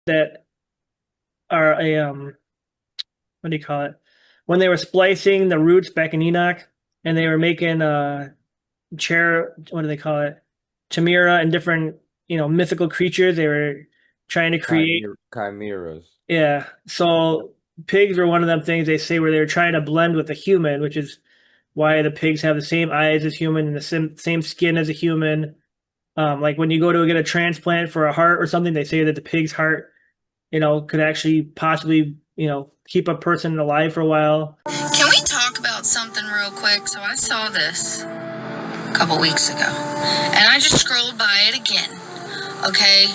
that are a what do you call it? When they were splicing the roots back in Enoch, and they were making chair, what do they call it? Chimera and different mythical creatures. They were trying to create. Chimeras. Yeah. So pigs were one of them things they say where they were trying to blend with a human, which is why the pigs have the same eyes as human and the same skin as a human. Like when you go to get a transplant for a heart or something, they say that the pig's heart, could actually possibly, keep a person alive for a while. Can we talk about something real quick? So I saw this a couple weeks ago, and I just scrolled by it again. Okay,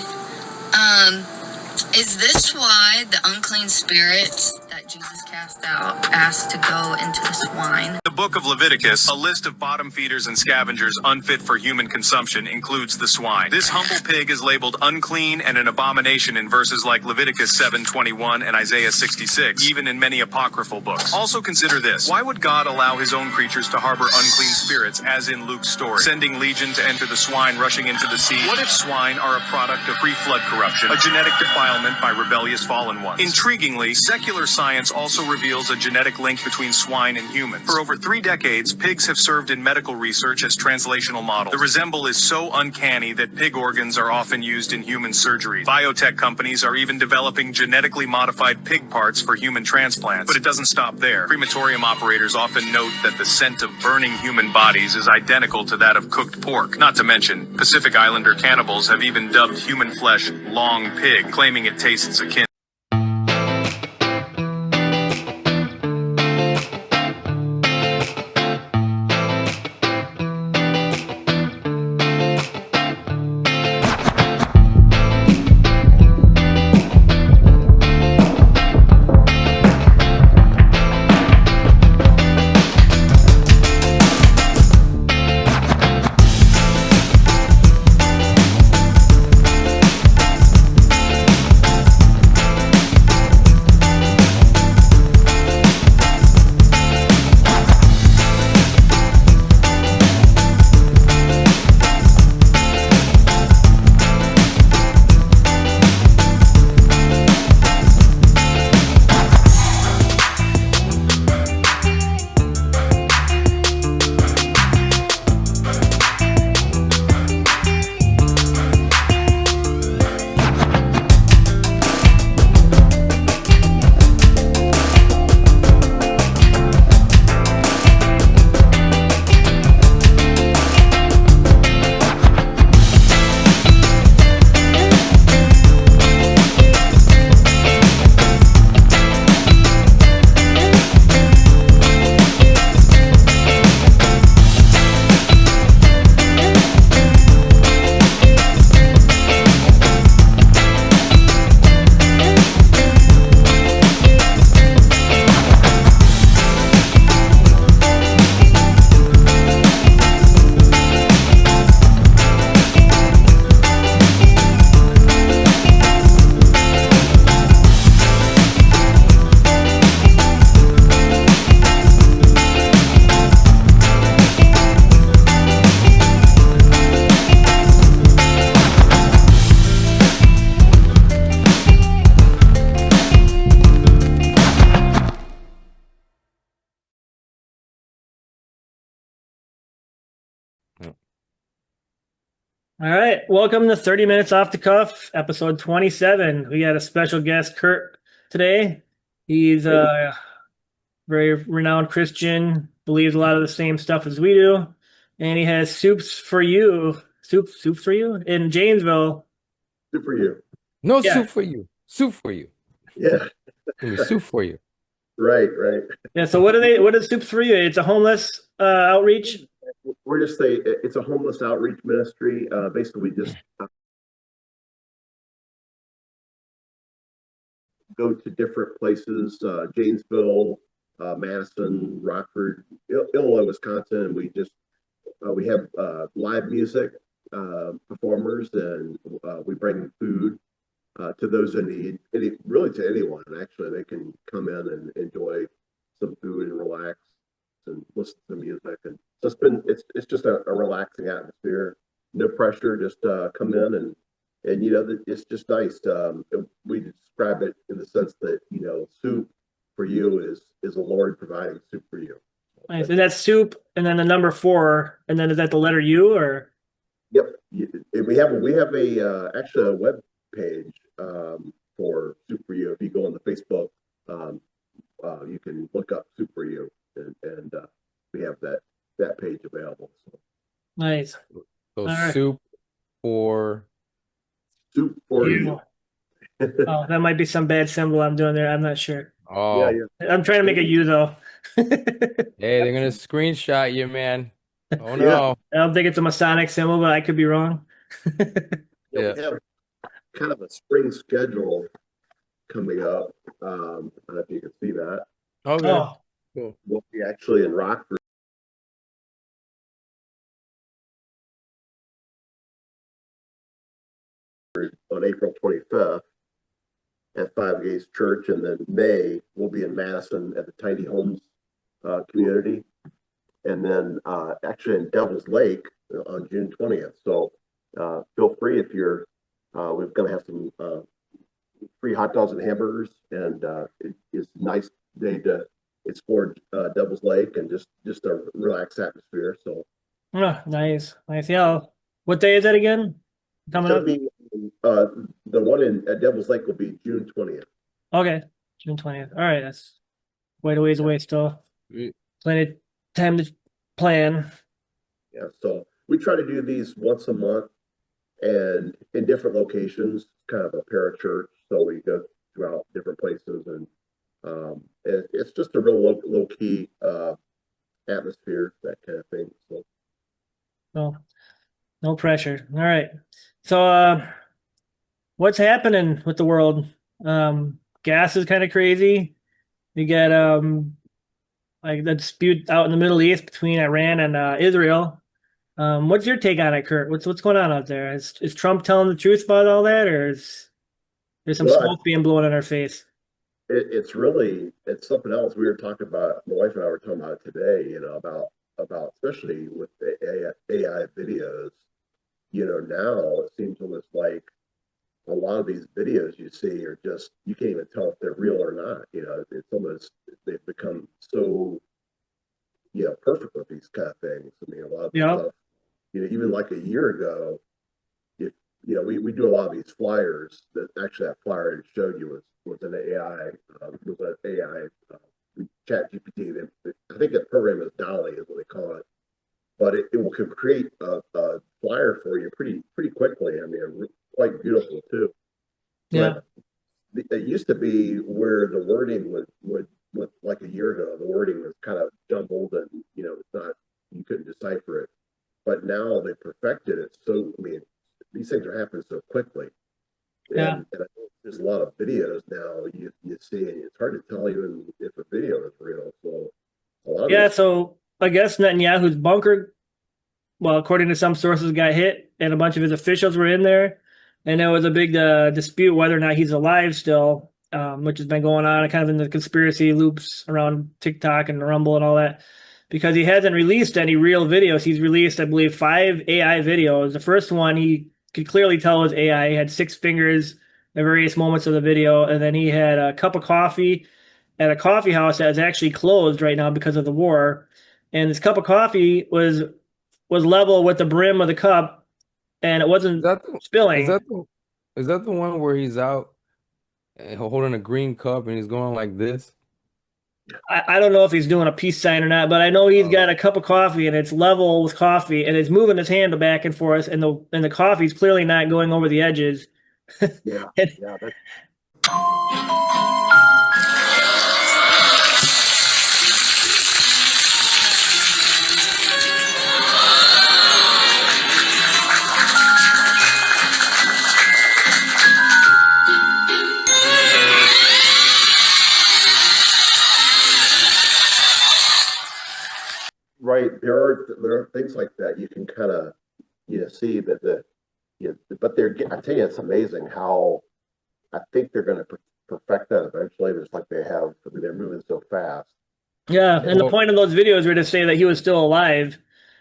is this why the unclean spirits that Jesus cast out asked to go into the swine? The book of Leviticus, a list of bottom feeders and scavengers unfit for human consumption, includes the swine. This humble pig is labeled unclean and an abomination in verses like Leviticus 7:21 and Isaiah 66, even in many apocryphal books. Also consider this. Why would God allow his own creatures to harbor unclean spirits, as in Luke's story, sending legion to enter the swine rushing into the sea? What if swine are a product of pre-flood corruption, a genetic defilement by rebellious fallen ones? Intriguingly, secular science also reveals a genetic link between swine and humans. For over 3 decades, pigs have served in medical research as translational models. The resemble is so uncanny that pig organs are often used in human surgeries. Biotech companies are even developing genetically modified pig parts for human transplants. But it doesn't stop there. Crematorium operators often note that the scent of burning human bodies is identical to that of cooked pork. Not to mention, Pacific Islander cannibals have even dubbed human flesh long pig, claiming it tastes akin. All right, welcome to 30 Minutes Off the Cuff, episode 27. We got a special guest, Kurt, today. He's a very renowned Christian, believes a lot of the same stuff as we do, and he has soups for you. Soup for you in Janesville. Soup for you. No Yeah. soup for you. Soup for you. Yeah, Give me soup for you. right. Yeah, so what is soups for you? It's a homeless outreach. We're just it's a homeless outreach ministry. Basically, we just go to different places: Janesville, Madison, Rockford, Illinois, Wisconsin. And we have live music performers, and we bring food to those in need. Really, to anyone, actually, they can come in and enjoy some food and relax and listen to music. And so it's just a relaxing atmosphere. No pressure. Just come in and And it's just nice. We describe it in the sense that soup for you is a Lord providing soup for you. Nice. And that's soup, and then the number 4, and then is that the letter U or? Yep. We have actually a web page for Soup for You. If you go on the Facebook, you can look up Soup for You, and we have that page available. So. Nice. So All right. soup for Soup for you. Oh, that might be some bad symbol I'm doing there. I'm not sure. oh Yeah. I'm trying to make a U though. hey, they're gonna screenshot you, man. Oh Yeah. no. I don't think it's a Masonic symbol, but I could be wrong. Yeah. We have kind of a spring schedule coming up. I don't know if you can see that. Okay. Oh, Cool. We'll be actually in Rockford on April 25th at Five Gates Church, and then May we'll be in Madison at the Tiny Homes community, and then actually in Devil's Lake on June 20th. So feel free if you're. We're going to have some free hot dogs and hamburgers, and it's a nice day to explore Devil's Lake and just a relaxed atmosphere. So nice. Yeah. What day is that again? Coming up? be the one at Devil's Lake will be June 20th. Okay, June 20th. All right, that's quite a ways away still. Plenty of time to plan. Yeah, so we try to do these once a month and in different locations, kind of a parachurch. So we go throughout different places, and it's just a real low key atmosphere, that kind of thing. So So no pressure. All right. So what's happening with the world? Gas is kind of crazy. You get like the dispute out in the Middle East between Iran and Israel. What's your take on it, Kurt? What's going on out there? Is Trump telling the truth about all that, or is there's some Well, smoke being blown in our face? it's something else. We were talking about, my wife and I were talking about it today, about especially with the AI videos. Now it seems almost like a lot of these videos you see are just, you can't even tell if they're real or not. It's almost, they've become so perfect with these kind of things. I mean, a lot of the Yeah. stuff, even like a year ago, if we do a lot of these flyers. That actually, that flyer I showed you was an AI, chat GPT. I think that program is Dolly is what they call it, but it will create a flyer for you pretty quickly. I mean, quite beautiful too. Yeah. But it used to be where the wording would like a year ago, the wording was kind of jumbled, and it's not, you couldn't decipher it. But now they perfected it. So I mean, these things are happening so quickly. Yeah. And I think there's a lot of videos now you see, and it's hard to tell even if a video is real. So a lot of Yeah, these, so I guess Netanyahu's bunker, well, according to some sources, got hit, and a bunch of his officials were in there, and there was a big dispute whether or not he's alive still, which has been going on kind of in the conspiracy loops around TikTok and Rumble and all that, because he hasn't released any real videos. He's released, I believe, 5 AI videos. The first one he could clearly tell was AI. He had 6 fingers at various moments of the video, and then he had a cup of coffee at a coffee house that is actually closed right now because of the war. And this cup of coffee was level with the brim of the cup, and it Is wasn't that the, spilling. is that the one where he's out and holding a green cup and he's going like this? I don't know if he's doing a peace sign or not, but I know he's got a cup of coffee and it's level with coffee, and it's moving his hand back and forth, and the coffee's clearly not going over the edges. yeah, And yeah, that's right. There are things like that you can kind of see that but I tell you, it's amazing how I think they're going to perfect that eventually, just like they have. I mean, they're moving so fast. yeah, and the Well, point of those videos were to say that he was still alive,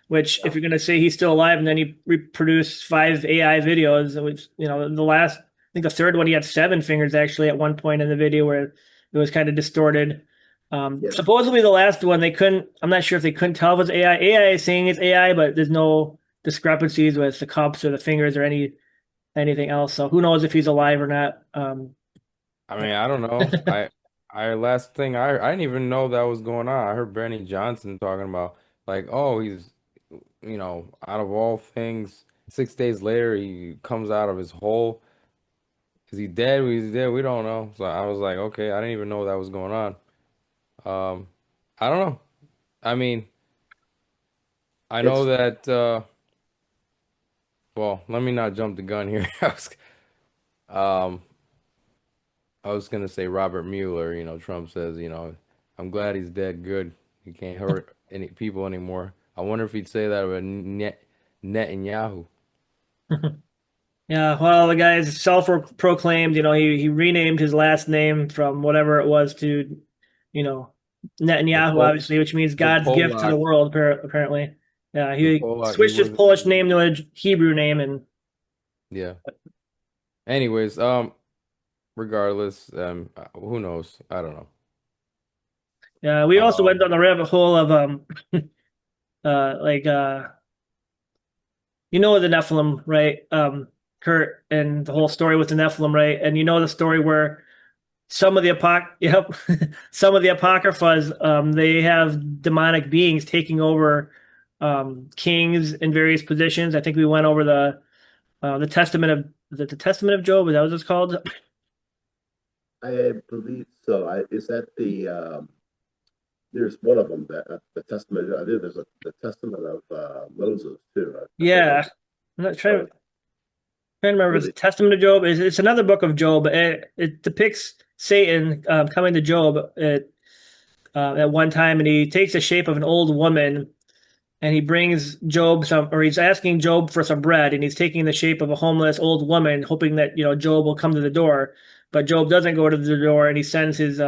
which if you're going to say he's still alive and then he reproduced 5 AI videos, which, you know, I think the third one, he had 7 fingers actually at one point in the video where it was kind of distorted. Yeah. Supposedly the last one, I'm not sure if they couldn't tell if it was AI. AI is saying it's AI, but there's no discrepancies with the cups or the fingers or anything else. So who knows if he's alive or not. I mean, I don't know. Last thing I didn't even know that was going on. I heard Benny Johnson talking about like, oh, he's, you know, out of all things, 6 days later he comes out of his hole. Is he dead? He's dead. We don't know. So I was like, okay, I didn't even know that was going on. I don't know. I mean, I know that. Well, let me not jump the gun here. Um, I was gonna say Robert Mueller. You know, Trump says, you know, I'm glad he's dead. Good. He can't hurt any people anymore. I wonder if he'd say that about Netanyahu. Yeah, well, the guy is self-proclaimed. You know, he renamed his last name from whatever it was to, you know, The Netanyahu, Pol obviously, which means the God's gift to the Polak, world, apparently. Yeah, the he Polak. He switched his was, Polish name to a Hebrew name, and yeah. Anyways, regardless, who knows? I don't know. yeah, we also went Um, down the rabbit hole of like you know the Nephilim, right? Kurt, and the whole story with the Nephilim, right? And you know the story where some of the some of the apocryphas, they have demonic beings taking over kings in various positions. I think we went over the Testament of the Testament of Job. Is that what it's called? I believe so. Is that there's one of them that the Testament. I think there's the Testament of Moses too. I think Yeah, I'm not trying uh, to remember if really. it's Testament of Job. It's another book of Job. It depicts Satan coming to Job at one time, and he takes the shape of an old woman, and he brings Job or he's asking Job for some bread, and he's taking the shape of a homeless old woman, hoping that, you know, Job will come to the door. But Job doesn't go to the door, and he sends his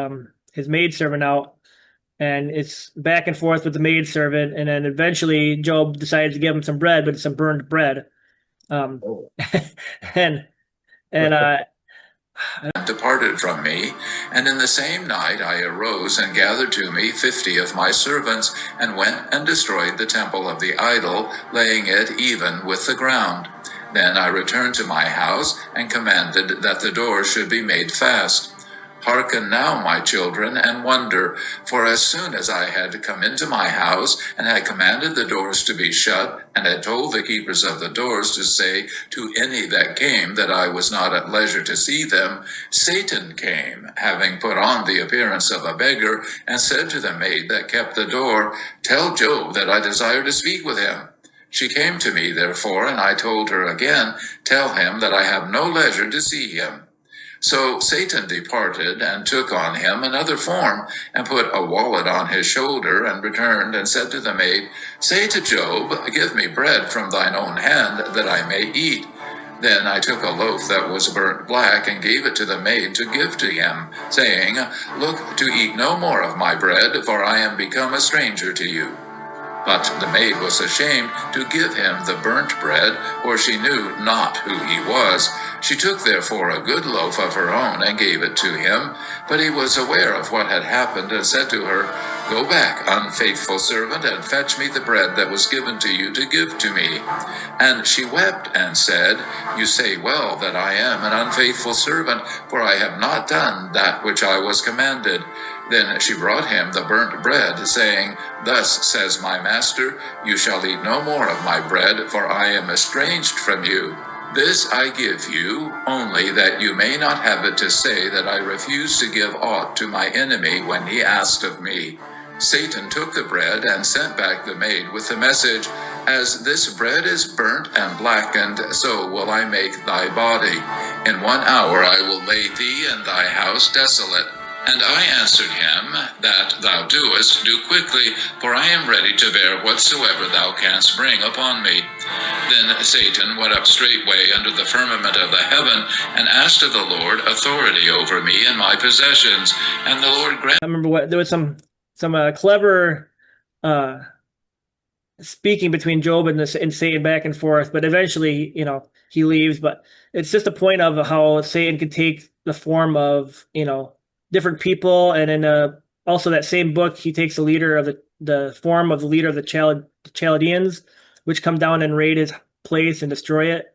maidservant out, and it's back and forth with the maidservant, and then eventually Job decides to give him some bread, but it's some burned bread. Um, Oh, and and departed from me, and in the same night I arose and gathered to me 50 of my servants, and went and destroyed the temple of the idol, laying it even with the ground. Then I returned to my house, and commanded that the door should be made fast. Hearken now, my children, and wonder, for as soon as I had come into my house, and had commanded the doors to be shut, and had told the keepers of the doors to say to any that came that I was not at leisure to see them, Satan came, having put on the appearance of a beggar, and said to the maid that kept the door, Tell Job that I desire to speak with him. She came to me, therefore, and I told her again, Tell him that I have no leisure to see him. So Satan departed, and took on him another form, and put a wallet on his shoulder, and returned, and said to the maid, Say to Job, Give me bread from thine own hand, that I may eat. Then I took a loaf that was burnt black, and gave it to the maid to give to him, saying, Look to eat no more of my bread, for I am become a stranger to you. But the maid was ashamed to give him the burnt bread, for she knew not who he was. She took therefore a good loaf of her own, and gave it to him. But he was aware of what had happened, and said to her, Go back, unfaithful servant, and fetch me the bread that was given to you to give to me. And she wept, and said, You say well that I am an unfaithful servant, for I have not done that which I was commanded. Then she brought him the burnt bread, saying, Thus says my master, You shall eat no more of my bread, for I am estranged from you. This I give you, only that you may not have it to say that I refused to give aught to my enemy when he asked of me. Satan took the bread, and sent back the maid with the message, As this bread is burnt and blackened, so will I make thy body. In 1 hour I will lay thee and thy house desolate. And I answered him, That thou doest, do quickly, for I am ready to bear whatsoever thou canst bring upon me. Then Satan went up straightway under the firmament of the heaven, and asked of the Lord authority over me and my possessions. And the Lord granted. I remember there was some clever speaking between Job and Satan back and forth, but eventually, he leaves. But it's just a point of how Satan could take the form of, different people. And in also that same book, he takes the form of the leader of the Chaldeans, which come down and raid his place and destroy it.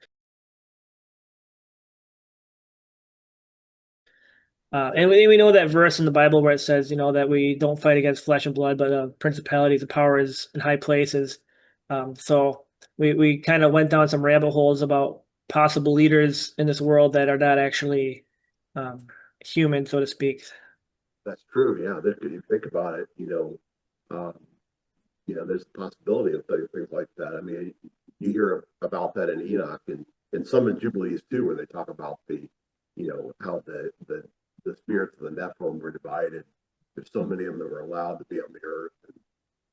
And we know that verse in the Bible where it says, that we don't fight against flesh and blood, but principalities and powers in high places. So we kind of went down some rabbit holes about possible leaders in this world that are not actually human, so to speak. That's true. Yeah, if you think about it, there's the possibility of things like that. I mean, you hear about that in Enoch and some in Jubilees too, where they talk about how the spirits of the Nephilim were divided. There's so many of them that were allowed to be on the earth.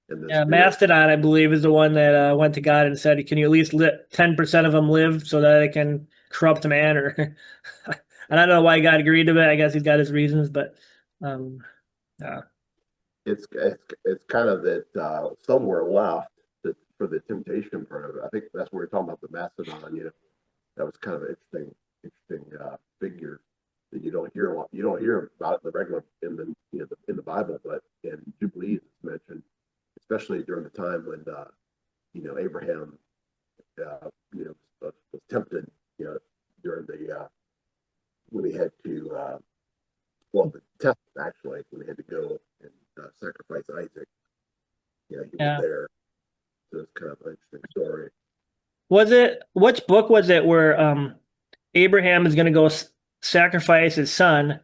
And Yeah, Mastodon, I believe, is the one that went to God and said, "Can you at least let 10% of them live so that it can corrupt man?" Or and I don't know why God agreed to it. I guess he's got his reasons, but yeah. It's kind of that somewhere left for the temptation part of it. I think that's where we're talking about the Mastodon. That was kind of an interesting figure that you don't hear a lot. You don't hear about it in the regular in the Bible, but in Jubilees it's mentioned, especially during the time when Abraham was tempted during the when he had to the test actually when he had to go and sacrifice Isaac. He was there. So it's kind of an interesting story. Which book was it where Abraham is going to go sacrifice his son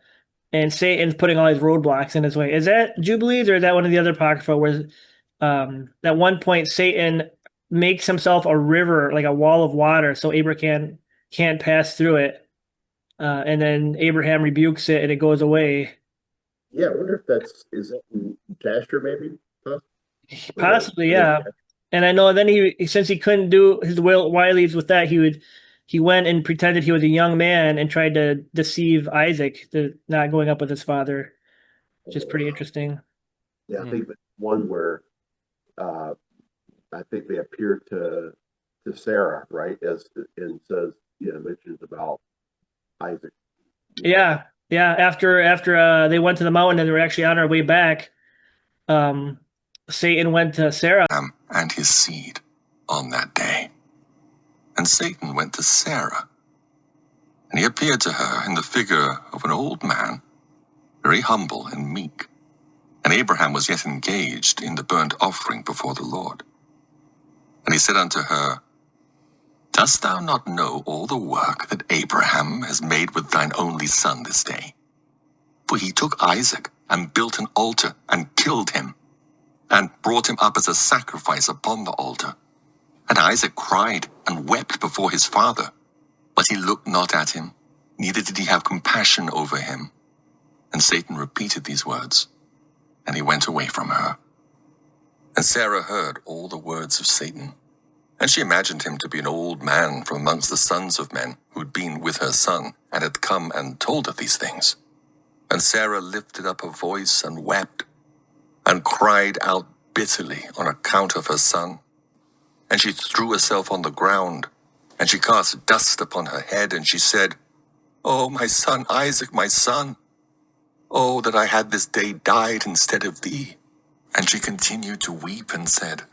and Satan's putting all these roadblocks in his way? Is that Jubilees or is that one of the other Apocrypha where at one point Satan makes himself a river, like a wall of water, so Abraham can't pass through it? And then Abraham rebukes it and it goes away. Yeah, I wonder if is that in Jasher maybe? Possibly, yeah. And I know then since he couldn't do his wilies with that, he went and pretended he was a young man and tried to deceive Isaac to not going up with his father, which is pretty interesting. Yeah, I think that's one where I think they appear to Sarah, right? And says, mentions about Isaac. Yeah. After they went to the mountain and they were actually on our way back, Satan went to Sarah and his seed on that day. And Satan went to Sarah, and he appeared to her in the figure of an old man, very humble and meek. And Abraham was yet engaged in the burnt offering before the Lord. And he said unto her, Dost thou not know all the work that Abraham has made with thine only son this day? For he took Isaac and built an altar and killed him, and brought him up as a sacrifice upon the altar. And Isaac cried and wept before his father, but he looked not at him, neither did he have compassion over him. And Satan repeated these words, and he went away from her. And Sarah heard all the words of Satan, and she imagined him to be an old man from amongst the sons of men who had been with her son, and had come and told her these things. And Sarah lifted up her voice and wept, and cried out bitterly on account of her son. And she threw herself on the ground, and she cast dust upon her head, and she said, O my son Isaac, my son, oh, that I had this day died instead of thee. And she continued to weep and said,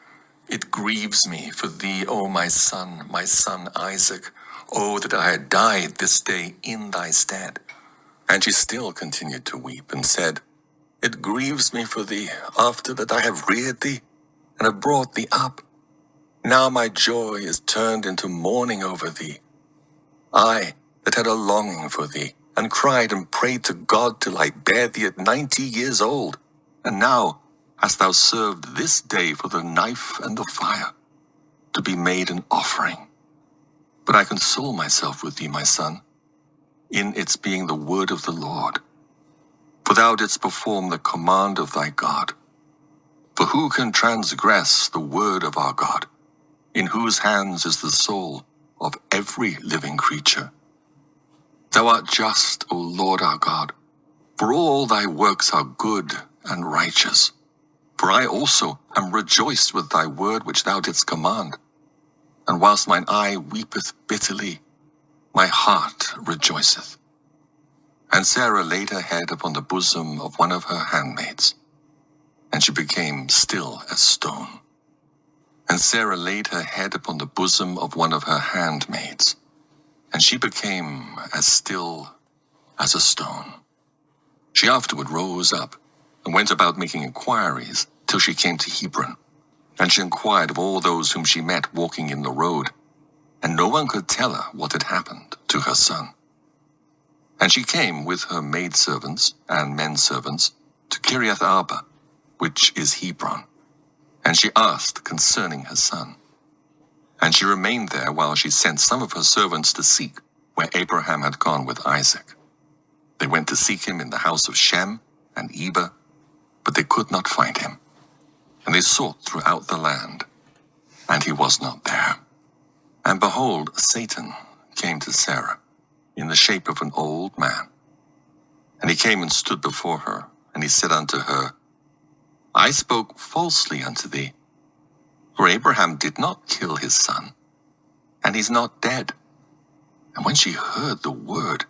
It grieves me for thee, O my son Isaac, oh, that I had died this day in thy stead. And she still continued to weep and said, It grieves me for thee, after that I have reared thee, and have brought thee up. Now my joy is turned into mourning over thee. I, that had a longing for thee, and cried and prayed to God till I bare thee at 90 years old. And now hast thou served this day for the knife and the fire, to be made an offering. But I console myself with thee, my son, in its being the word of the Lord. For thou didst perform the command of thy God. For who can transgress the word of our God, in whose hands is the soul of every living creature? Thou art just, O Lord our God, for all thy works are good and righteous. For I also am rejoiced with thy word which thou didst command. And whilst mine eye weepeth bitterly, my heart rejoiceth. And Sarah laid her head upon the bosom of one of her handmaids, and she became still as stone. And Sarah laid her head upon the bosom of one of her handmaids, and she became as still as a stone. She afterward rose up, and went about making inquiries, till she came to Hebron. And she inquired of all those whom she met walking in the road, and no one could tell her what had happened to her son. And she came with her maidservants and menservants to Kiriath Arba, which is Hebron. And she asked concerning her son. And she remained there while she sent some of her servants to seek where Abraham had gone with Isaac. They went to seek him in the house of Shem and Eber, but they could not find him. And they sought throughout the land, and he was not there. And behold, Satan came to Sarah in the shape of an old man. And he came and stood before her, and he said unto her, I spoke falsely unto thee, for Abraham did not kill his son, and he's not dead. And when she heard the word,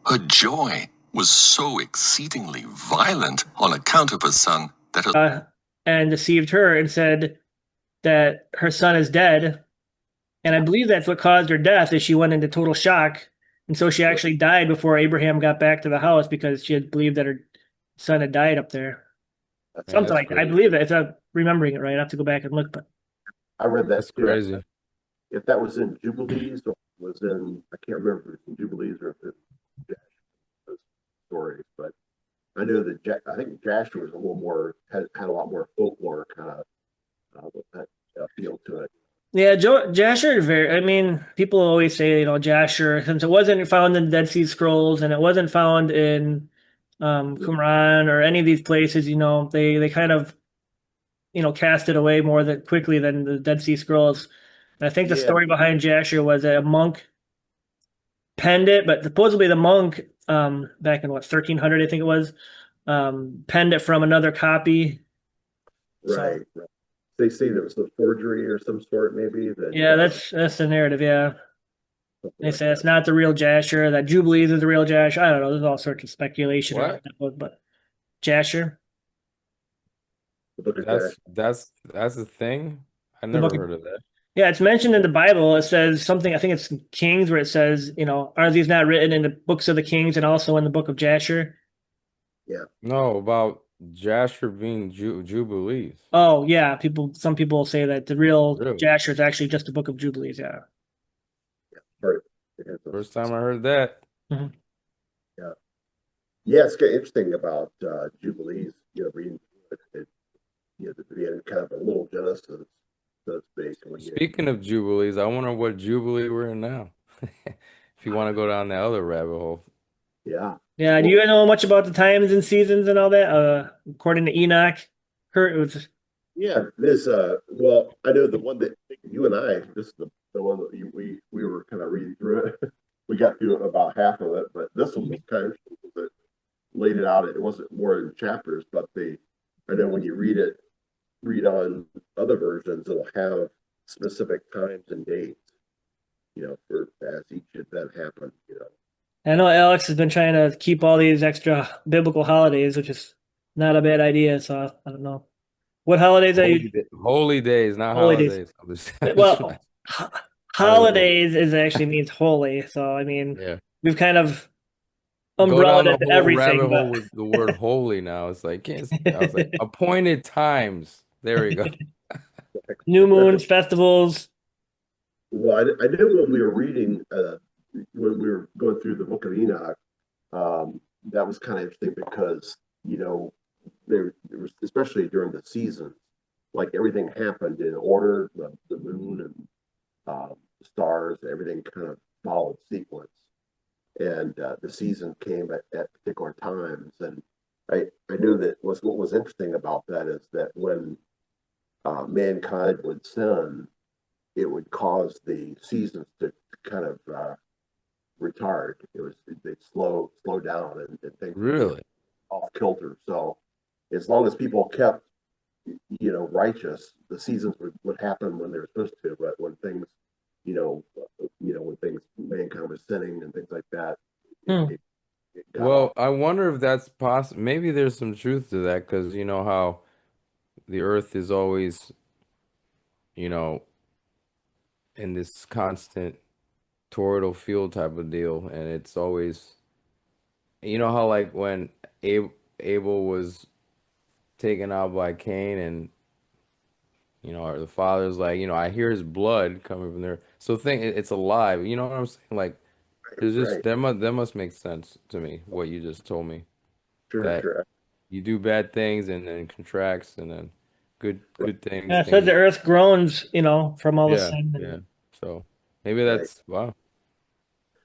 her joy was so exceedingly violent on account of her son that her And deceived her and said that her son is dead. And I believe that's what caused her death, is she went into total shock. And so she actually died before Abraham got back to the house because she had believed that her son had died up there. Something like that. I believe that, if I'm remembering it right. I have to go back and look, but I read that That's too. crazy. If that was in Jubilees or was in, I can't remember if it was in Jubilees or if it was stories, but I know that I think Jasher was a little more, had a lot more folklore kind of feel to it. yeah, Jasher, I mean, people always say, Jasher, since it wasn't found in the Dead Sea Scrolls and it wasn't found in Qumran or any of these places, they kind of, cast it away more quickly than the Dead Sea Scrolls. And I think the Yeah. story behind Jasher was that a monk penned it, but supposedly the monk, back in 1300, I think it was, penned it from another copy. Right. They say there was a forgery or some sort, maybe. Yeah, that's the narrative. Yeah, they say it's not the real Jasher. That Jubilees is the real Jasher. I don't know. There's all sorts of speculation around that book, but Jasher, The book of Jasher. That's a thing. I The never book of- heard of that. yeah, it's mentioned in the Bible. It says something. I think it's Kings, where it says, are these not written in the books of the Kings and also in the book of Jasher? No, about Jasher being Jubilees. Oh yeah, some people say that the real Really? Jasher is actually just the book of Jubilees. Yeah. Right. First time I heard that. Yeah, it's kind of interesting about Jubilees, reading it, to be in kind of a little Genesis, so to speak. Speaking of Jubilees, I wonder what Jubilee we're in now. If you want to go down that other rabbit hole. Yeah. Yeah. Do you know much about the times and seasons and all that? According to Enoch, Kurt, it was. Yeah, this well, I know the one that you and I, this is the one that we were kind of reading through it. We got through about half of it, but this one was kind of that laid it out. It wasn't more in chapters, but I know when you read on other versions, it'll have specific times and dates, for as each event happened, I know Alex has been trying to keep all these extra biblical holidays, which is not a bad idea. So I don't know what holidays are you. Holy days, not Holy days. holidays. Well, holidays is actually means holy. So I mean, Yeah. we've kind of Go down umbrellaed the into whole everything. rabbit hole But with the word holy now. It's like, I was like, appointed times. There we go. new moons, festivals. Well, I know when we were reading, when we were going through the book of Enoch, that was kind of interesting because, there was, especially during the seasons, like everything happened in order, the moon and the stars, everything kind of followed sequence. And the season came at particular times. And I knew that what was interesting about that is that when mankind would sin, it would cause the seasons to kind of retard. They'd slow down and things Really? off kilter. So as long as people kept righteous, the seasons would happen when they're supposed to, but when things, when things mankind was sinning and things like that, Hmm. it got off. Well, I wonder if that's possible. Maybe there's some truth to that because you know how the earth is always, you know, in this constant toroidal field type of deal, and it's always, you know how like when Abel was taken out by Cain, and or the father's like, I hear his blood coming from there. So it's alive. You know what I'm saying? Like, there's just Right. that must make sense to me what you just told me Sure, that sure. you do bad things and then contracts and then good things Yeah, it says the things. earth groans, from all the Yeah, sin. yeah. So maybe Right. that's wow.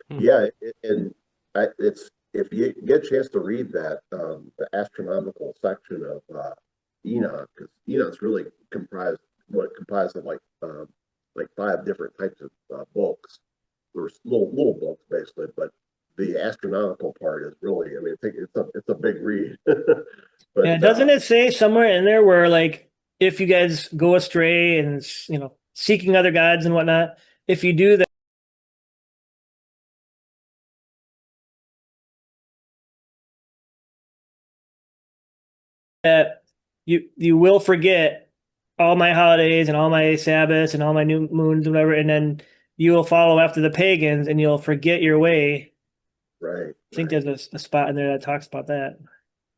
Hmm. Yeah, and it's if you get a chance to read that the astronomical section of Enoch, because Enoch's really comprised of like five different types of books. There's little books basically, but the astronomical part is really, I mean, I think it's a big read. Yeah, But doesn't it say somewhere in there where like if you guys go astray and seeking other gods and whatnot, if you do that, you will forget all my holidays and all my Sabbaths and all my new moons, whatever, and then you will follow after the pagans and you'll forget your way. right, I think right. there's a spot in there that talks about that.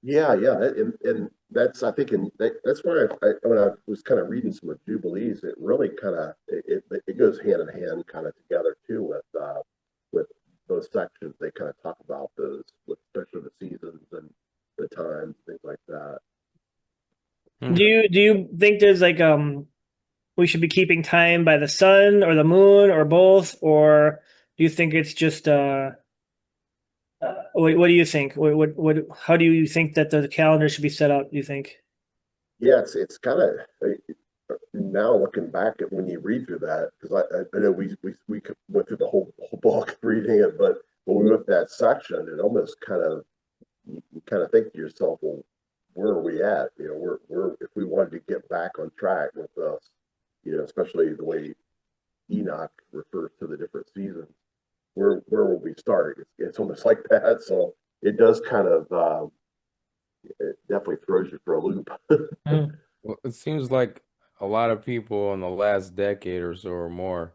Yeah, yeah, and that's I think, and that's why when I was kind of reading some of Jubilees, it really kind of it goes hand in hand kind of together too with those sections. They kind of talk about those, with especially the seasons and the times, things like that. Hmm. Do you think there's like we should be keeping time by the sun or the moon or both, or do you think it's just what do you think? What how do you think that the calendar should be set up, do you think? Yeah, it's kind of now looking back at when you read through that, because I know we went through the whole book reading it, but when we went through that section, it almost kind of, you kind of think to yourself, well, where are we at? We're if we wanted to get back on track with us, especially the way Enoch refers to the different seasons, where will we start? It's almost like that. So it does kind of it definitely throws you for a loop. Mm. Well, it seems like a lot of people in the last decade or so or more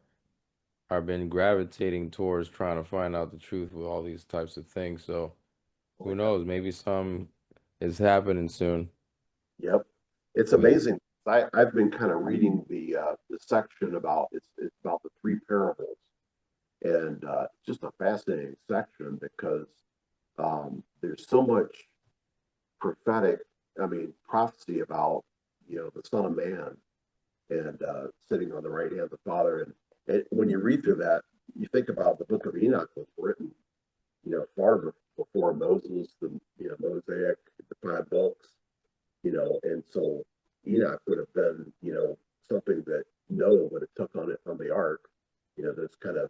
have been gravitating towards trying to find out the truth with all these types of things. So Oh who yeah, knows? Maybe some is happening soon. yep. It's We, amazing. I've been kind of reading the section about it's about the three parables, and it's just a fascinating section because there's so much prophetic, I mean, prophecy about the Son of Man and sitting on the right hand of the Father, and when you read through that, you think about the Book of Enoch was written, far before Moses, the Mosaic, the five books, and so Enoch would have been, something that Noah would have took on it on the ark, those kind of,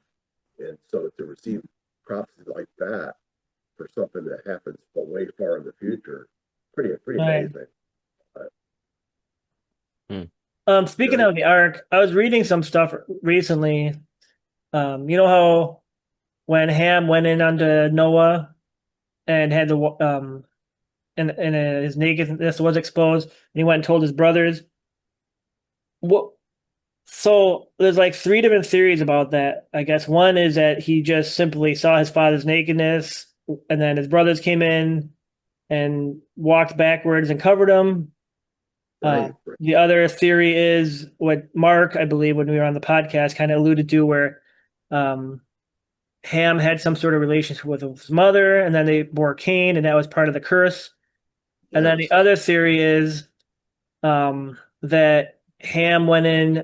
and so to receive prophecies like that for something that happens but way far in the future, pretty Right. amazing. But, hmm. Speaking very, of the ark, I was reading some stuff recently. You know how when Ham went in onto Noah and had the and his nakedness was exposed, and he went and told his brothers. What? So there's like three different theories about that. I guess one is that he just simply saw his father's nakedness, and then his brothers came in and walked backwards and covered him. right, right. The other theory is what Mark, I believe, when we were on the podcast, kind of alluded to, where um, Ham had some sort of relationship with his mother, and then they bore Cain, and that was part of the curse. And then the Yes, other theory is that Ham went in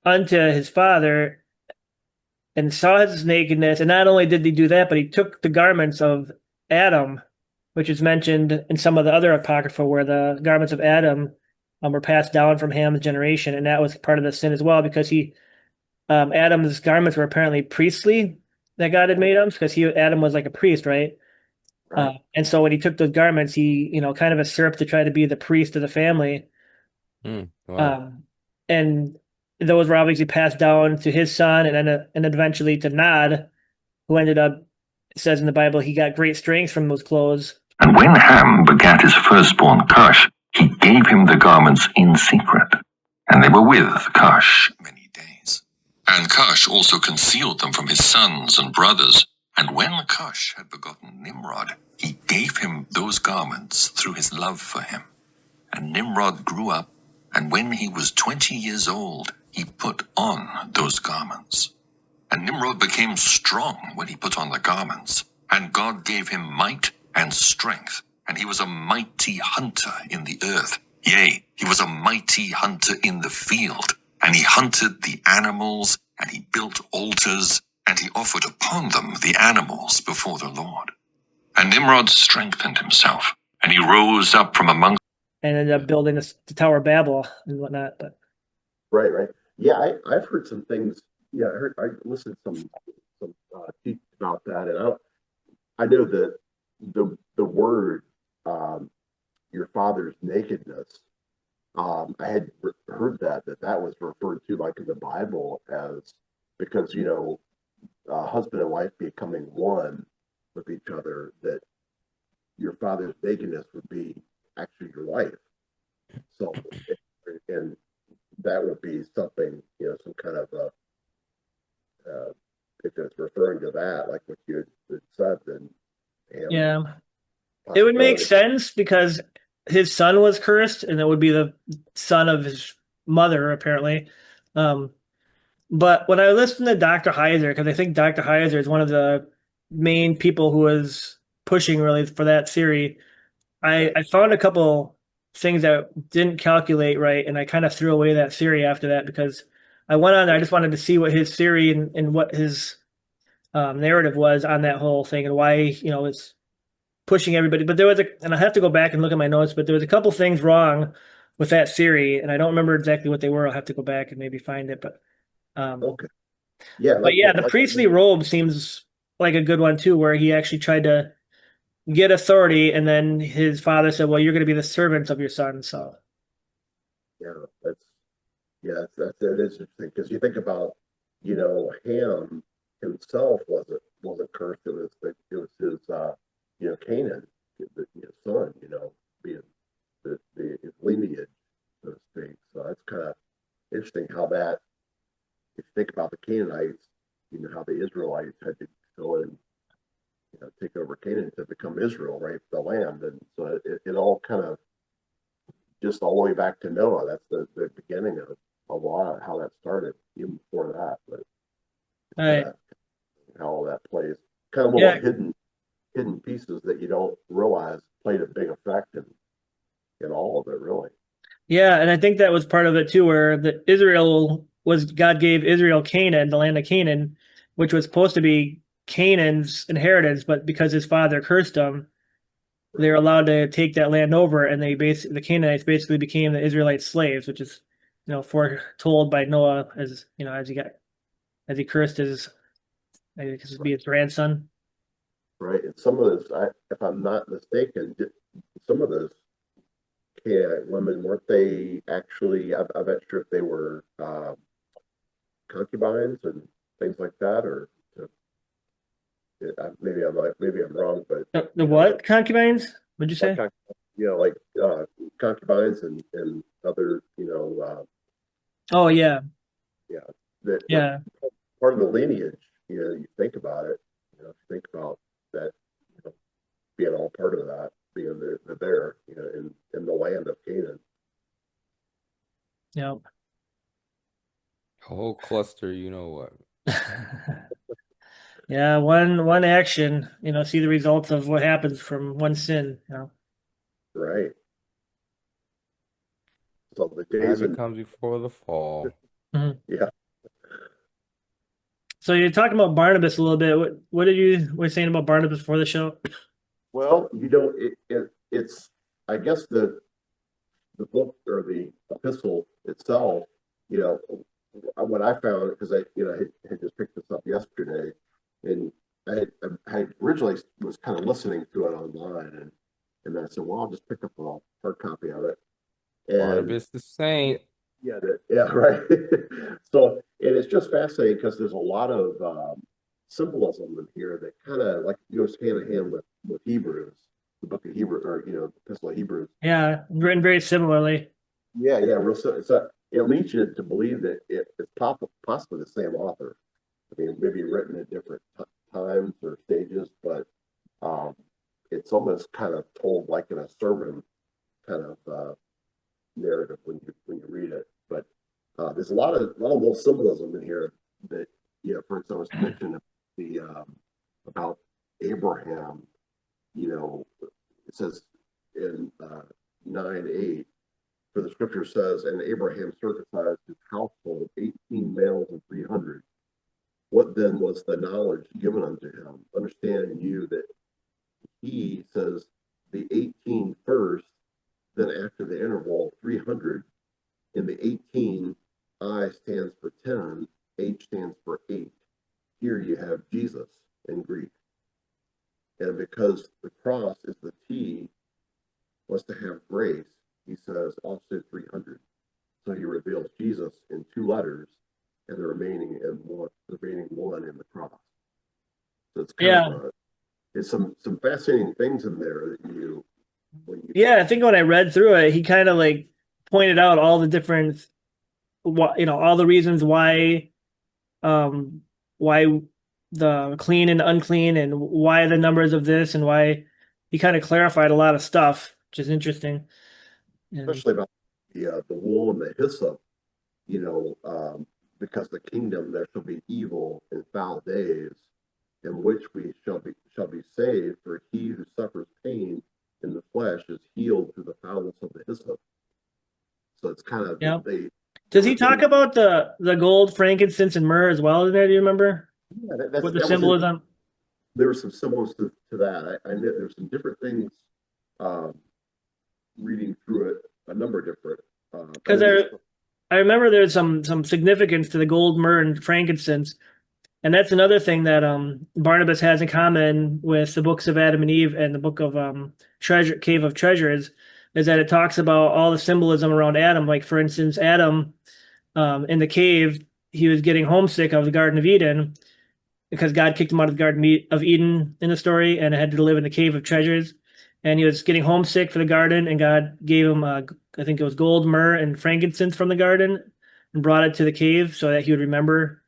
unto his father and saw his nakedness. And not only did he do that, but he took the garments of Adam, which is mentioned in some of the other Apocrypha, where the garments of Adam were passed down from Ham's generation. And that was part of the sin as well, because Adam's garments were apparently priestly that God had made him, because Adam was like a priest, right? right. And so when he took those garments, he, kind of usurped to try to be the priest of the family. Wow. And those were obviously passed down to his son, and eventually to Nod, who ended up, it says in the Bible, he got great strength from those clothes. And when Ham begat his firstborn Cush, he gave him the garments in secret. And they were with Cush many days. And Cush also concealed them from his sons and brothers. And when Cush had begotten Nimrod, he gave him those garments through his love for him. And Nimrod grew up, and when he was 20 years old, he put on those garments. And Nimrod became strong when he put on the garments. And God gave him might and strength, and he was a mighty hunter in the earth. Yea, he was a mighty hunter in the field, and he hunted the animals, and he built altars, and he offered upon them the animals before the Lord. And Nimrod strengthened himself, and he rose up from among And ended up building the Tower of Babel and whatnot. But Right. Yeah, I've heard some things. Yeah, I listened to some teach about that, and I know that the word your father's nakedness. I had heard that was referred to like in the Bible as because husband and wife becoming one with each other, that your father's nakedness would be actually your wife. So, and that would be something, some kind of if it's referring to that, like what you had said, then yeah, it would make sense because his son was cursed, and it would be the son of his mother, apparently. But when I listened to Dr. Heiser, because I think Dr. Heiser is one of the main people who was pushing really for that theory, I found a couple things that didn't calculate right, and I kind of threw away that theory after that because I went on there, I just wanted to see what his theory and what his narrative was on that whole thing and why, it's pushing everybody. But there was and I have to go back and look at my notes, but there was a couple things wrong with that theory, and I don't remember exactly what they were. I'll have to go back and maybe find it. Okay. Yeah, But yeah, the priestly robe seems like a good one too, where he actually tried to get authority, and then his father said, "Well, you're going to be the servant of your son." So yeah, that's it is interesting because you think about, Ham himself wasn't cursed. It was his Canaan, son, being his lineage, so to speak. So that's kind of interesting how that, if you think about the Canaanites, how the Israelites had to go and take over Canaan to become Israel, right, the land, and so it all kind of just all the way back to Noah. That's the beginning of a lot of how that started, even before that. But right. how all that plays, kind of little hidden pieces that you don't realize played a big effect in all of it, really. Yeah, and I think that was part of it too, where God gave Israel Canaan, the land of Canaan, which was supposed to be Canaan's inheritance, but because his father cursed him, they were allowed to take that land over, and the Canaanites basically became the Israelite slaves, which is, foretold by Noah as as he cursed his, I guess it'd be his grandson. Right, and some of those, if I'm not mistaken, some of those Canaanite women weren't they actually? I'm not sure if they were concubines and things like that, or maybe I'm wrong, but The what concubines? What'd you like say? like concubines and other Oh yeah, yeah that yeah. part of the lineage. You think about it. If you think about that, being all part of that, being there, in the land of Canaan. Yeah. Whole cluster, you know what? Yeah, one action, see the results of what happens from one sin. Right. So the days Habit and comes before the fall. Mhm. yeah. So you're talking about Barnabas a little bit. What did you were saying about Barnabas before the show? Well, it's I guess the book or the epistle itself, you know, what I found, because I had just picked this up yesterday, and I originally was kind of listening to it online, and I said, well, I'll just pick up a hard copy of it, And Barnabas the saint. yeah, right. So, and it's just fascinating because there's a lot of symbolism in here that kind of like goes hand in hand with Hebrews, the book of Hebrew, or the Epistle of Hebrews. Yeah, written very similarly. Yeah, real. It leads you to believe that it's possibly the same author. I mean, maybe written at different times or stages, but it's almost kind of told like in a sermon kind of narrative when you read it. But there's a lot of little symbolism in here that for instance, I was mentioning the about Abraham. It says in 9:8, for the scripture says, and Abraham circumcised his household 18 males and 300. What then was the knowledge given unto him? Understand you that he says the 18 first, then after the interval 300, in the 18, I stands for 10, H stands for 8. Here you have Jesus in Greek. And because the cross is the T, was to have grace, he says also 300. So he reveals Jesus in 2 letters and the remaining one in the cross. So it's kind of it's some fascinating things in there that Yeah, I think when I read through it, he kind of like pointed out all the different, all the reasons why the clean and unclean, and why the numbers of this, and why he kind of clarified a lot of stuff, which is interesting. especially about the wool and the hyssop, because the kingdom there shall be evil and foul days, in which we shall be saved. For he who suffers pain in the flesh is healed through the foulness of the hyssop. So it's kind of Does he talk about the gold, frankincense, and myrrh as well in there? Do you remember? Yeah, what the symbolism? There were some symbols to that. I know there's some different things. Reading through it, a number of different. Because I remember there's some significance to the gold, myrrh, and frankincense, and that's another thing that Barnabas has in common with the books of Adam and Eve and the book of Cave of Treasures, is that it talks about all the symbolism around Adam. Like, for instance, Adam in the cave, he was getting homesick of the Garden of Eden because God kicked him out of the Garden of Eden in the story, and had to live in the Cave of Treasures. And he was getting homesick for the garden, and God gave him, I think it was gold, myrrh, and frankincense from the garden, and brought it to the cave so that he would remember,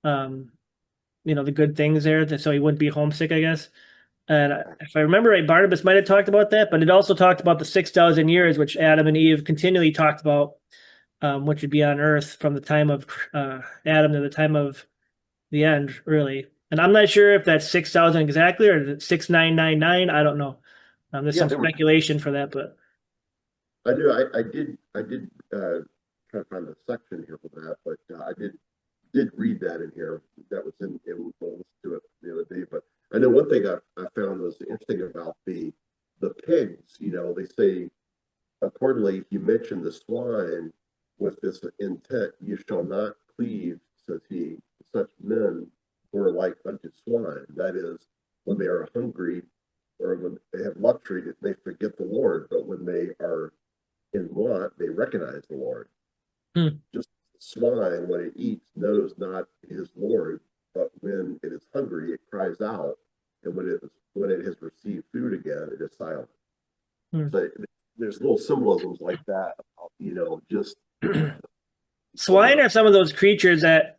the good things there, so he wouldn't be homesick, I guess. And if I remember right, Barnabas might have talked about that, but it also talked about the 6,000 years, which Adam and Eve continually talked about, which would be on earth from the time of Adam to the time of the end, really. And I'm not sure if that's 6,000 exactly, or 6,999. I don't know. There's some speculation for that, but I did try to find the section here for that, but I did read that in here. That was in we'll listen to it the other day. But I know one thing I found was interesting about the pigs. They say, accordingly, you mentioned the swine with this intent, you shall not cleave, says he, such men who are like unto swine. That is, when they are hungry or when they have luxury, they forget the Lord. But when they are in want, they recognize the Lord. Just swine, when it eats, knows not his Lord, but when it is hungry, it cries out, and when it has received food again, it is silent. So there's little symbolisms like that, just swine are some of those creatures that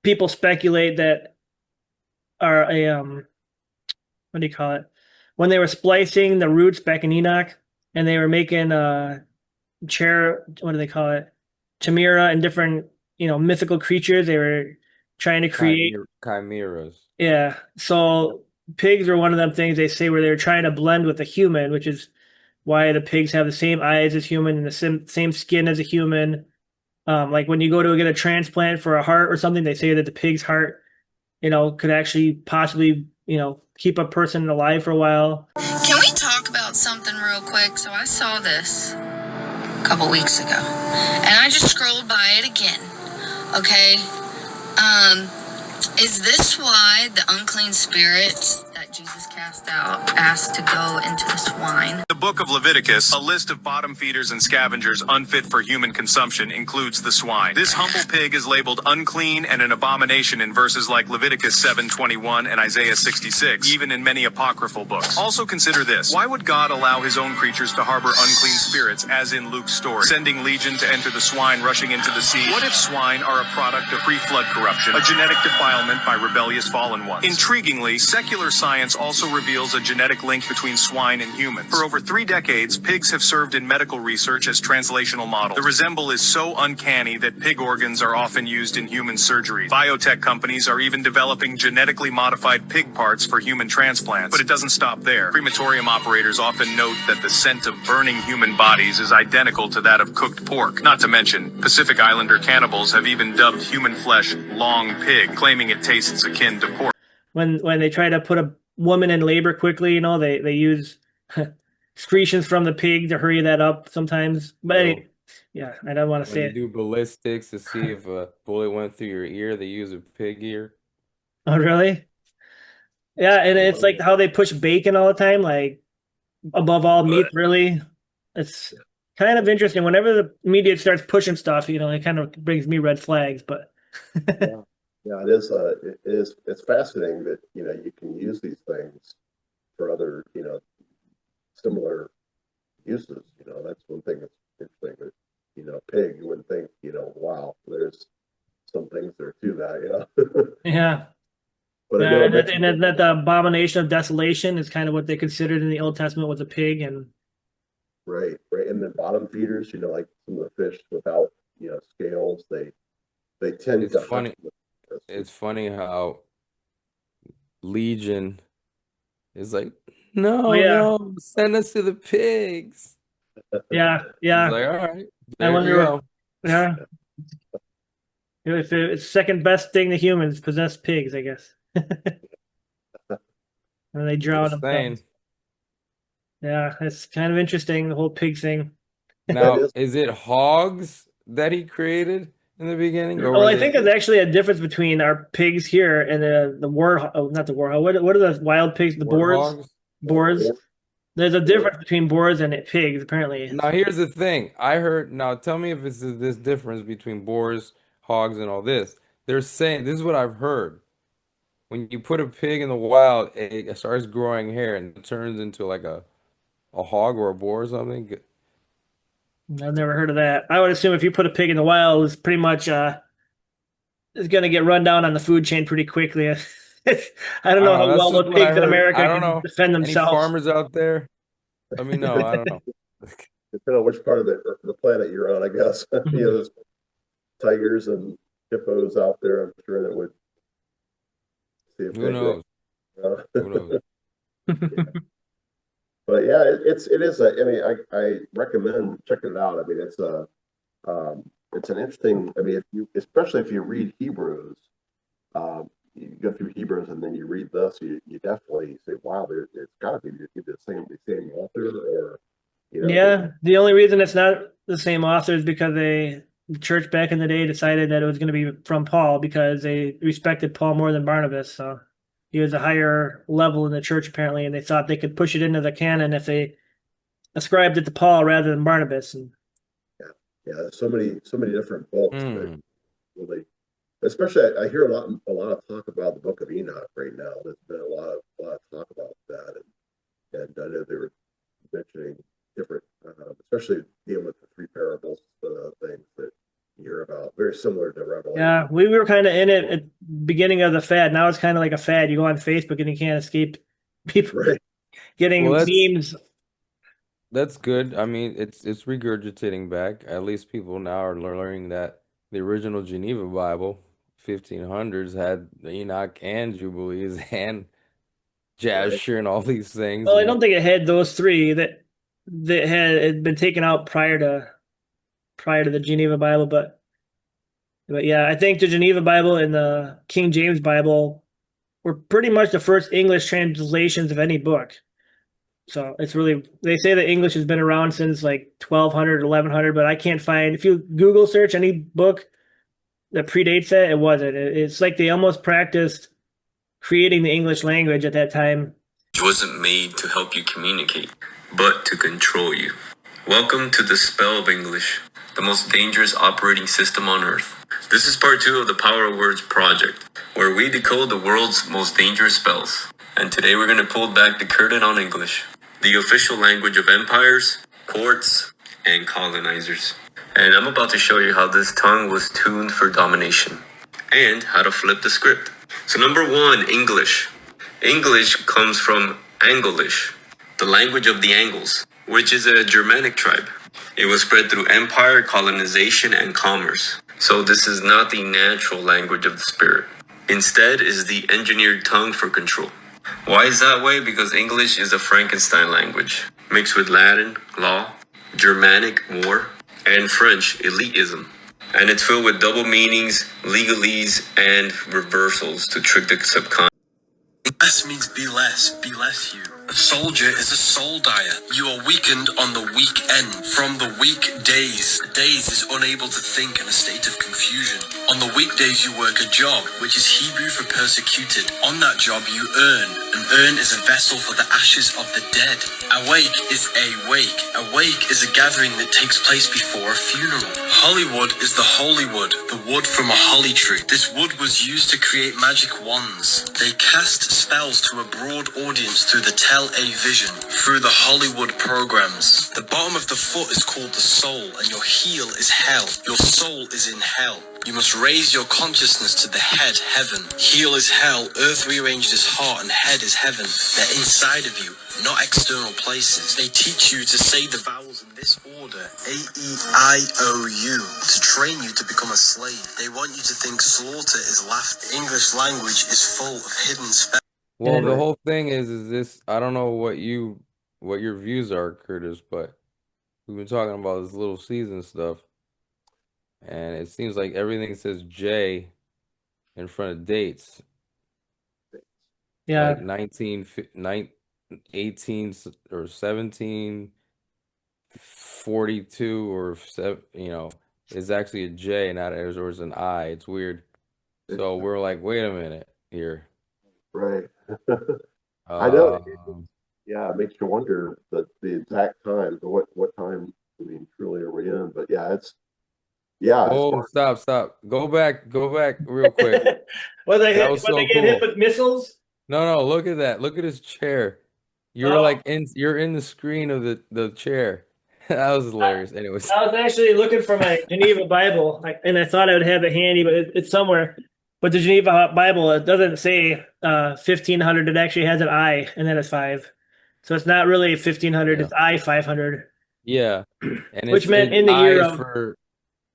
people speculate that are a what do you call it? When they were splicing the roots back in Enoch, and they were making what do they call it? Chimera and different, mythical creatures they were trying to create. Chimeras. Yeah. So pigs are one of them things they say where they're trying to blend with a human, which is why the pigs have the same eyes as human and the same skin as a human. Like when you go to get a transplant for a heart or something, they say that the pig's heart, could actually possibly, keep a person alive for a while. Can we talk about something real quick? So I saw this a couple weeks ago, and I just scrolled by it again. Okay. Is this why the unclean spirits that Jesus cast out, asked to go into the swine. The book of Leviticus, a list of bottom feeders and scavengers unfit for human consumption, includes the swine. This humble pig is labeled unclean and an abomination in verses like Leviticus 7:21 and Isaiah 66, even in many apocryphal books. Also consider this. Why would God allow his own creatures to harbor unclean spirits, as in Luke's story, sending legion to enter the swine rushing into the sea? What if swine are a product of pre-flood corruption, a genetic defilement by rebellious fallen ones? Intriguingly, secular science also reveals a genetic link between swine and humans. For over 3 decades, pigs have served in medical research as translational models. The resemble is so uncanny that pig organs are often used in human surgeries. Biotech companies are even developing genetically modified pig parts for human transplants. But it doesn't stop there. Crematorium operators often note that the scent of burning human bodies is identical to that of cooked pork. Not to mention, Pacific Islander cannibals have even dubbed human flesh long pig, claiming it tastes akin to pork. When they try to put a woman in labor quickly, they use excretions from the pig to hurry that up sometimes. But anyway, yeah, I don't want to say When it. you do ballistics to see if a bullet went through your ear, they use a pig ear. Oh, really? Yeah, and it's like how they push bacon all the time, like above all meat, really. It's kind of interesting. Whenever the media starts pushing stuff, it kind of brings me red flags, but Yeah, it is. It's fascinating that you can use these things for other similar uses. That's one thing that's interesting. That pig, you wouldn't think wow, there's some things there to that. yeah. But I Yeah, know and that the abomination of desolation is kind of what they considered in the Old Testament was a pig, and right, and then bottom feeders, like some of the fish without scales, they tend It's to funny. hunt. It's funny how Legion is like, no, Oh, yeah. no, send us to the pigs. yeah, He's yeah. like, all right, I there you wonder, go. yeah, if it's second best thing to humans, possess pigs, I guess. And they drown Just saying. themselves. Yeah, it's kind of interesting, the whole pig thing. Now, is- is it hogs that he created in the beginning, or Well, were I they think there's actually a difference between our pigs here and the not the warhog. What are the wild pigs? The boars? warthogs? Boars. There's a difference between boars and pigs, apparently. Now, here's the thing. I heard, now tell me if it's this difference between boars, hogs, and all this. They're saying, this is what I've heard. When you put a pig in the wild, it starts growing hair and it turns into like a hog or a boar or something. I've never heard of that. I would assume if you put a pig in the wild, it's pretty much it's going to get run down on the food chain pretty quickly. I don't know how That's well just those what I pigs in heard. America I don't can know. defend Any themselves. farmers out there? Let me know. I don't know. Depending on which part of the planet you're on, I guess. There's tigers and hippos out there. I'm sure that would see if Who knows? Who knows? But yeah, it is I mean, I recommend checking it out. I mean, it's an interesting. I mean, especially if you read Hebrews, you go through Hebrews and then you read this, you definitely say, wow, it's got to be either the same author or Yeah, the only reason it's not the same author is because the church back in the day decided that it was going to be from Paul because they respected Paul more than Barnabas. So he was a higher level in the church apparently, and they thought they could push it into the canon if they ascribed it to Paul rather than Barnabas. And yeah, so many different books that Hmm. really, especially I hear a lot of talk about the Book of Enoch right now. There's been a lot of talk about that, and I know they were mentioning different, especially dealing with the three parables, things that you hear about, very similar to Revelation. yeah, we were kind of in it at the beginning of the fad. Now it's kind of like a fad. You go on Facebook and you can't escape people Right. getting Well, memes. that's good. I mean, it's regurgitating back. At least people now are learning that the original Geneva Bible, 1500s, had Enoch and Jubilees and Jasher and all these things. Well, I And don't think it had those three that had been taken out prior to the Geneva Bible, but yeah, I think the Geneva Bible and the King James Bible were pretty much the first English translations of any book. So it's really, they say that English has been around since like 1200 or 1100, but I can't find, if you Google search any book that predates it, it wasn't. It's like they almost practiced creating the English language at that time wasn't made to help you communicate, but to control you. Welcome to the Spell of English, the most dangerous operating system on Earth. This is part 2 of the Power of Words project, where we decode the world's most dangerous spells. And today we're going to pull back the curtain on English, the official language of empires, courts, and colonizers. And I'm about to show you how this tongue was tuned for domination, and how to flip the script. So number 1, English. English comes from Anglish, the language of the Angles, which is a Germanic tribe. It was spread through empire, colonization, and commerce. So this is not the natural language of the spirit. Instead is the engineered tongue for control. Why is that way? Because English is a Frankenstein language, mixed with Latin, law, Germanic, war, and French, elitism. And it's filled with double meanings, legalese, and reversals to trick the subconscious. Less means be less you. A soldier is a soul dyer. You are weakened on the weak end. From the weak days. Days is unable to think in a state of confusion. On the weekdays you work a job, which is Hebrew for persecuted. On that job you earn. An urn is a vessel for the ashes of the dead. Awake is a wake. A wake is a gathering that takes place before a funeral. Hollywood is the holy wood, the wood from a holly tree. This wood was used to create magic wands. They cast spells to a broad audience through the Tell-A vision, through the Hollywood programs. The bottom of the foot is called the soul, and your heel is hell. Your soul is in hell. You must raise your consciousness to the head, heaven. Heel is hell, earth rearranged as heart, and head is heaven. They're inside of you, not external places. They teach you to say the vowels in this order, A-E-I-O-U, to train you to become a slave. They want you to think slaughter is laughter. English language is full of hidden spells. Well, the whole thing is this, I don't know what your views are, Curtis, but we've been talking about this little season stuff, and it seems like everything says J in front of dates. Yeah. Like 18 or 1742 or is actually a J, not or is an I. It's weird. So we're like, wait a minute here. Right. I know. Um, Yeah, it makes you wonder the exact time. What time? I mean, truly are we in? But yeah, it's Oh, stop. Go back real quick. Was That they was so getting hit cool. with missiles? No, look at that. Look at his chair. Oh. You're in the screen of the chair. That was hilarious. Anyways. I was actually looking for my Geneva Bible, and I thought I would have it handy, but it's somewhere. But the Geneva Bible, it doesn't say 1500. It actually has an I, and then a 5. So it's not really 1500. Yeah. It's I 500. Yeah. And Which meant in the year of for,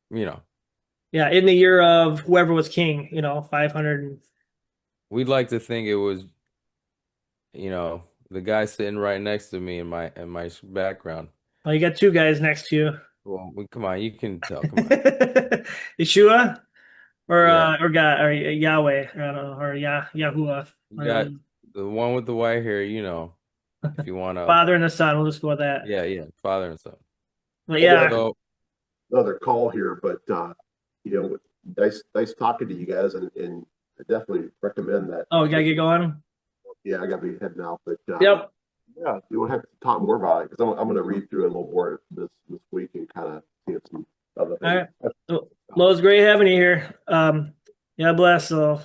yeah, in the year of whoever was king, 500. We'd like to think it was, the guy sitting right next to me in my background. Oh, you got 2 guys next to you. Well, come on, you can tell. Come on. Yeshua or Yeah. or God or Yahweh, I don't know, or Yahuwah. You got the one with the white hair, if you want to. Father and the Son. We'll just go with that. Yeah, Father and Son. But yeah. So, another call here, but nice talking to you guys, and I definitely recommend that. Oh, we gotta get going. Yeah, I gotta be heading out, but Yep. Yeah, you will have to talk more about it because I'm going to read through it a little more this week and kind of see some other things. All right. Well, it's great having you here. Yeah, bless. So,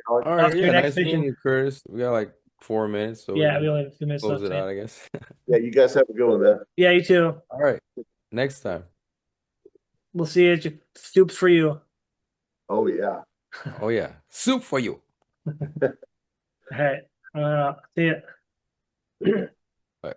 all right, yeah, nice meeting you, Curtis. We got like 4 minutes, so yeah, we only have a few minutes close left. it out, I guess. Yeah, you guys have a good one, man. Yeah, you too. All right, next time. We'll see you at Soups for You. Oh yeah. Oh yeah, soup for you. All right. See ya. Bye.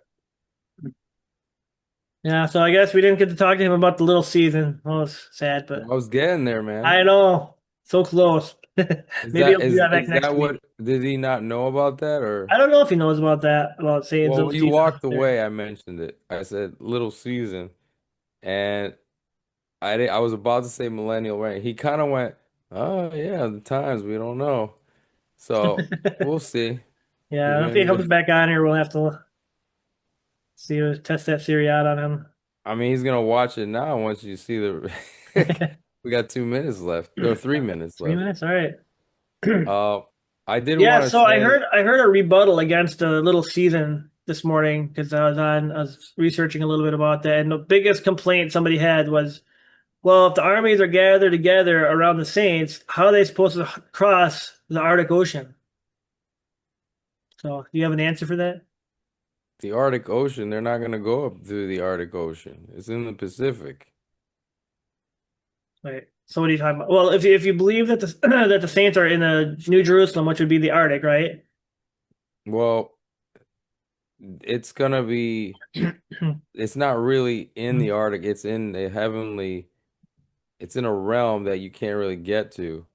Yeah, so I guess we didn't get to talk to him about the little season. Well, it's sad, but I was getting there, man. I know. So close. Maybe he'll do that back next week. Did he not know about that, or? I don't know if he knows about that, about saying Well, when you walked away, I mentioned it. I said little season, and I was about to say millennial reign. He kind of went, "Oh yeah, the times we don't know." So we'll see. Yeah, if he comes back on here, we'll have to test that theory out on him. I mean, he's gonna watch it now once you see the. We got 2 minutes left, or 3 minutes left. 3 minutes, all right. I did Yeah, want to so I say, heard I heard a rebuttal against a little season this morning because I was researching a little bit about that, and the biggest complaint somebody had was, well, if the armies are gathered together around the Saints, how are they supposed to cross the Arctic Ocean? So, do you have an answer for that? the Arctic Ocean, they're not going to go up through the Arctic Ocean. It's in the Pacific. Right. So, what are you talking about? Well, if you believe that the that the Saints are in the New Jerusalem, which would be the Arctic, right? Well, it's going to be, it's not really in the Arctic. It's in the heavenly, it's in a realm that you can't really get to,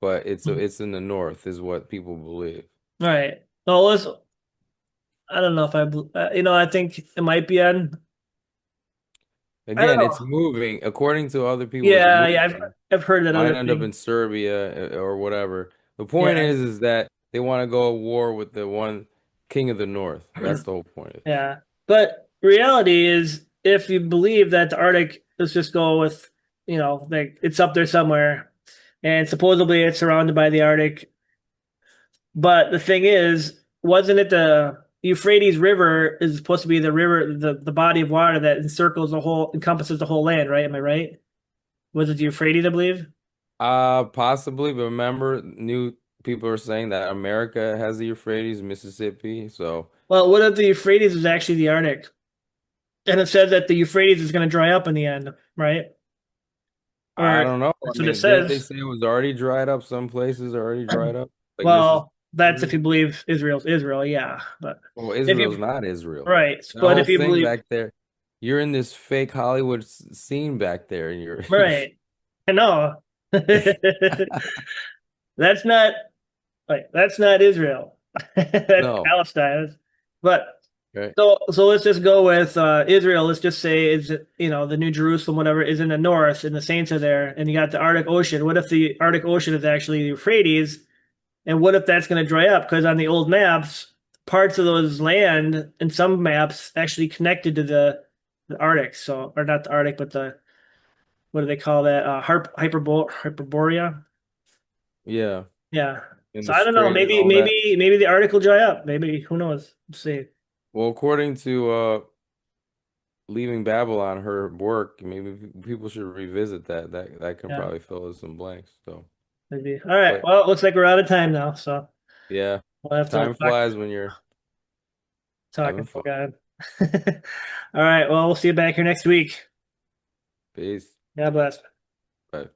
but it's in the north, is what people believe. Right. Well, I don't know if I think it might be on. I don't Again, it's know. moving. According to other people, it's Yeah, yeah, moving. I've heard that Might other end up thing. in Serbia or whatever. The point Yeah, is that they want to go to war with the one king of the north. That's the whole point. yeah. But reality is, if you believe that the Arctic, let's just go with, like it's up there somewhere, and supposedly it's surrounded by the Arctic. But the thing is, wasn't it the Euphrates River is supposed to be the river, the body of water that encompasses the whole land, right? Am I right? Was it the Euphrates, I believe? Possibly, but remember, new people are saying that America has the Euphrates, Mississippi. So Well, what if the Euphrates is actually the Arctic? And it says that the Euphrates is going to dry up in the end, right? I Or don't know. I that's what it mean, didn't they says. say it was already dried up? Some places are already dried up, like Well, that's if Mississippi. you believe Israel's Israel, yeah. But Well, if Israel's you not Israel. right, The but whole if you thing believe back there, you're in this fake Hollywood scene back there, and you're right, I know. That's not that's not Israel. That's no, Palestine. But right? so let's just go with Israel. Let's just say is the New Jerusalem, whatever, is in the north, and the saints are there, and you got the Arctic Ocean. What if the Arctic Ocean is actually the Euphrates? And what if that's going to dry up? Because on the old maps, parts of those land and some maps actually connected to the Arctic. So, or not the Arctic, but the what do they call that? Hyperborea. Yeah, Yeah. in So the I don't know. strait and Maybe all that. maybe maybe the Arctic will dry up. Maybe who knows? Let's see. Well, according to Leaving Babylon, her work, maybe people should revisit that. That can Yeah, probably fill in some blanks. So, maybe. All right. but Well, it looks like we're out of time now. So yeah, we'll have to time flies when you're talk having fun. about it. All right. Well, we'll see you back here next week. Peace. God bless. Bye.